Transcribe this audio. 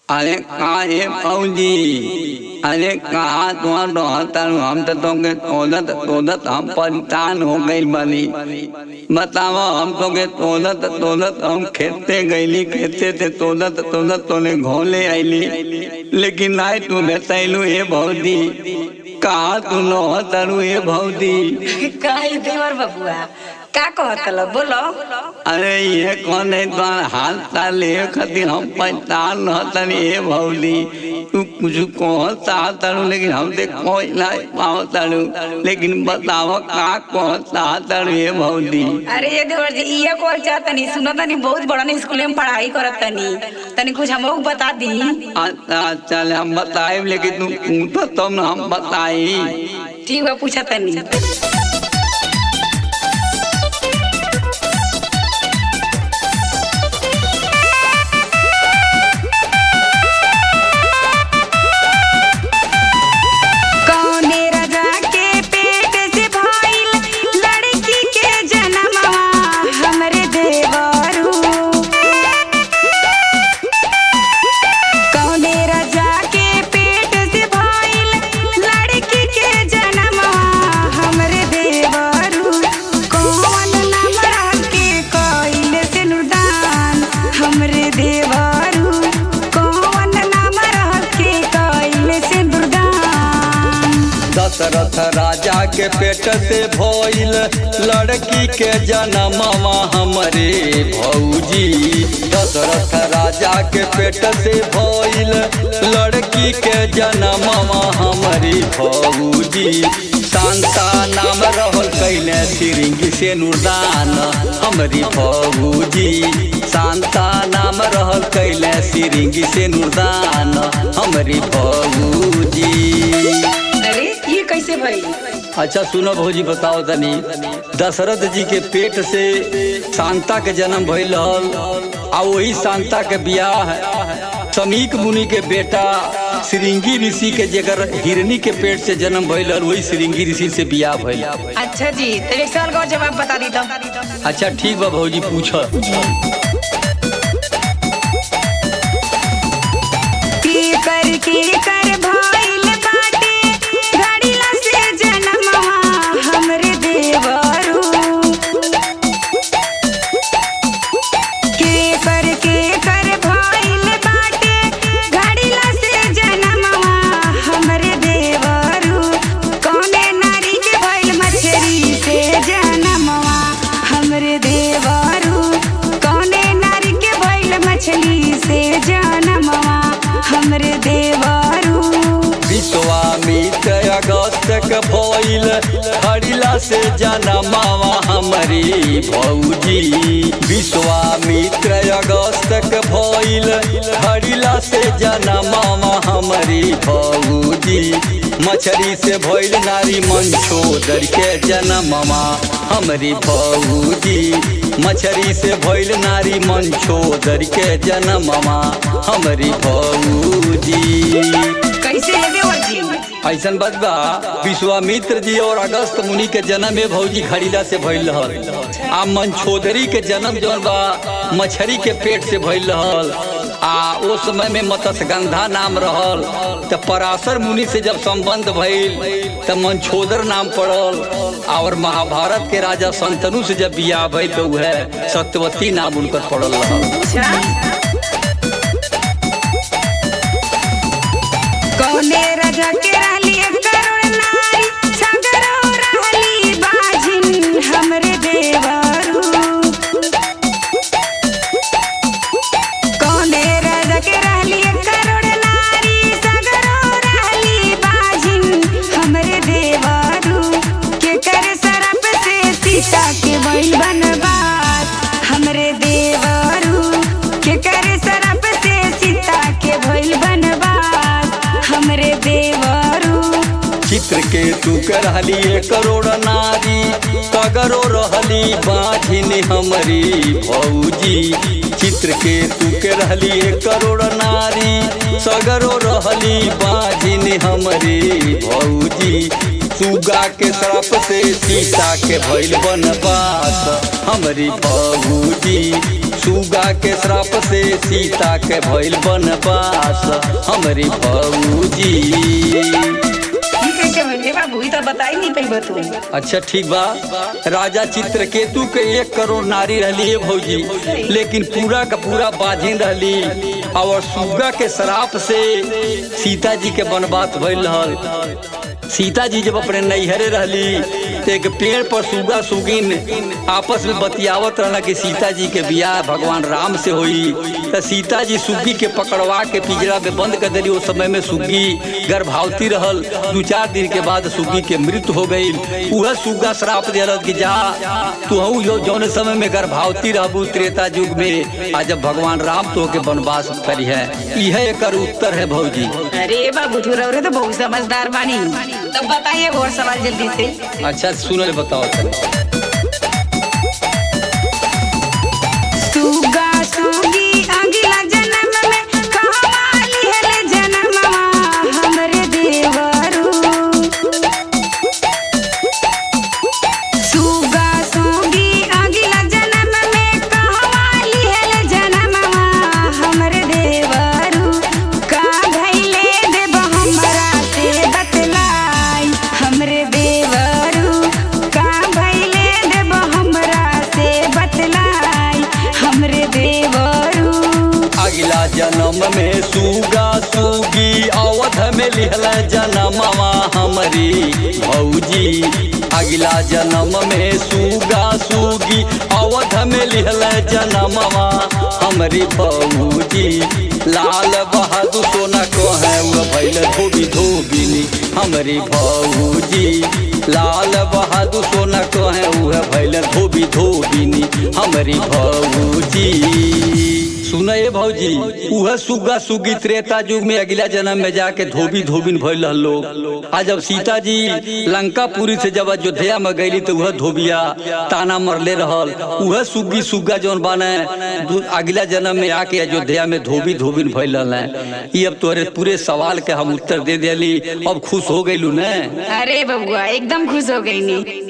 अरे कहाँ है फौजी? अरे कहाँ तुम्हारा डॉक्टर? हम तो तुमके तोदत तोदत हम परेशान हो गई बनी। बताओ, हम तुमके तोदत तोदत हम खेते गईली, खेते थे तोदत तोदत तोने घोले आईली, लेकिन नाई तू बेतैलू ए भौजी। कहाँ तू न तरू ए भौजी? काहे देवर बबुआ का कहतल बोलो। अरे ये कौन है तुम्हारा हाथ ताले खातिर हम परेशान रहतनी ए भौजी। तू कुछ कहता तारू लेकिन हम देख कोई नहीं पावतारू, लेकिन बताओ का कहता तारू ए भौजी? अरे ये देवर जी ये कोई चाहतनी सुनो तनी, बहुत बड़ा स्कूल में पढ़ाई करत तनी कुछ हमको बता दी। अच्छा चल हम बताए, लेकिन तू पूछो तब न हम बताई। ठीक है पूछा तनी। दशरथ राजा के पेट से भइल लड़की के जनमवा हमरे भौजी। दशरथ राजा के पेट से भइल लड़की के जनमवा हमरी भौजी। शांता नाम रहल कैले सिरिंगी से नुरदान हमरी भौजी। शांता नाम रहल कैले सिरिंगी से नुरदान हमरी भौजी। ये कैसे भई? अच्छा सुनो भौजी, बताओ तनी। दशरथ जी के पेट से शांता के जन्म भइल रहल, आ वही शांता के बियाह समीक मुनि के बेटा श्रृंगी ऋषि के जेकर हिरनी के पेट से जन्म भइल रहल, वही श्रृंगी ऋषि से बियाह भइल। अच्छा जी, तो एक सवाल का जवाब बता दी तो। अच्छा ठीक बा भौजी, पूछो। कर भइल बाटे घड़ीला से जनमवा हमरे देवरू। के कर भइल बाटे घड़ीला से जनमवा हमरे देवरू। कौने नारी के भइल मछरी से जनमवा हमरे देवरू। कौने नारी के भइल मछली से जनमवा हमरे देवरू। विश्वामित्र अगस्त के भइल हरिला से जनमवा हमरी भौजी। विश्वामित्र अगस्त के भइल हरिला से जनमवा हमरी भौजी। मछली से भइल नारी मंछोदर के जनमवा हमरी भौजी। मछली से भइल नारी मंछोदर के जनमवा हमरी भौजी। कैसे है देवर जी? ऐसन बात बा, विश्वामित्र जी और अगस्त मुनि के जन्म में भौजी घड़ीला से भइल रहल। आ मंछोदरी के जन्म जौन बा मछली के पेट से भइल रहल। आ उस समय में मत्स्यगंधा नाम रहल। तो पराशर मुनि से जब संबंध भइल तो मंछोदर नाम पड़ल। और महाभारत के राजा शंतनु से जब बियाह भइल तो वह सत्यवती नाम उनकर पड़ल रहल। कौने राजा के रहली करुण नारी सगरो रहली बाजिन हमरे देवरू। कौने राजा के रहली करुण नारी सगरो रहली बाजिन हमरे देवरू। के करे सरप से सीता के भइल बनवास हमरे देवरू। के करे सरप से सीता के भइल बनवास हमरे देवरू। चित्र के तू के रहली 1 करोड़ नारी सगरो रहली बाझिन हमरी भौजी। चित्र के तू के रहली 1 करोड़ नारी सगरो रहली बाझिन हमरी भौजी। सुगा के श्राप से सीता के भइल बनवास हमरी भौजी। सुगा के श्राप से सीता के भइल बनवास हमरी भौजी। कैसे भइल बाबू, ई तो बताई नहीं पैबा तू। अच्छा ठीक बा। राजा चित्रकेतु के 1 करोड़ नारी रहली है भौजी, लेकिन पूरा का पूरा बाझिन रहली और सुगा के श्राप से सीता जी के वनवास भइल रहल। सीता जी जब अपने नैहरे रहली तो एक पेड़ पर सुगा सुगिन आपस में बतियावत रहना कि सीता जी के बियाह भगवान राम से हुई। तो सीता जी सुग्गी के पकड़वा के पिंजरा में बंद कर दिली। उस समय में सुग्गी गर्भवती रहल। 2-4 दिन के बाद सुग्गी के मृत्यु हो गई। वह सुगा श्राप दिया कि जा तू जौन समय में गर्भवती रहबू त्रेता युग में, आज जब भगवान राम तो के वनवास करी है। यह एक उत्तर है भौजी। अरे बाबू तू रौरे तो बहुत समझदार बानी। तब बताइए और सवाल जल्दी से। अच्छा सुनो ले बताओ। सुगा सुगी अगला जन्म में कहवा लिहल जनमवा हमरे देवरू। सुगा सुगी अगला जन्म में कहवा लिहल जनमवा हमरे देवरू। का भइले देब हमरा से बतलाई हमरे देवरू। का भइले देब हमरा से बतलाई हमरे देवरू। अगला जन्म में सुगा सुगी अवध में लिहल जनमवा हमरी भौजी। अगला जन्म में सुगा सुगी अवध में लिहल जनमवा हमरी भौजी। लाल बहादुर सोना कहे वो भइल धोबी धोबिनी हमरी भौजी। लाल बहादुर सोना कहे वह भइल धोबी धोबिनी हमरी भौजी। सुनए भौजी, वह सुगा सुगी त्रेता युग में अगला जन्म में जाके धोबी धोबिन भइल लोग। आज जब सीता जी लंकापुरी से जब अयोध्या में गईली तो वह धोबिया ताना मरले रहल। वह सुगी सुगा जौन बाने अगला जन्म में आके अयोध्या में धोबी धोबिन भइल रहल। ये अब तोरे पूरे सवाल के हम उत्तर दे दिली। अब खुश हो गईलू ने? अरे बबुआ एकदम खुश हो गई नी।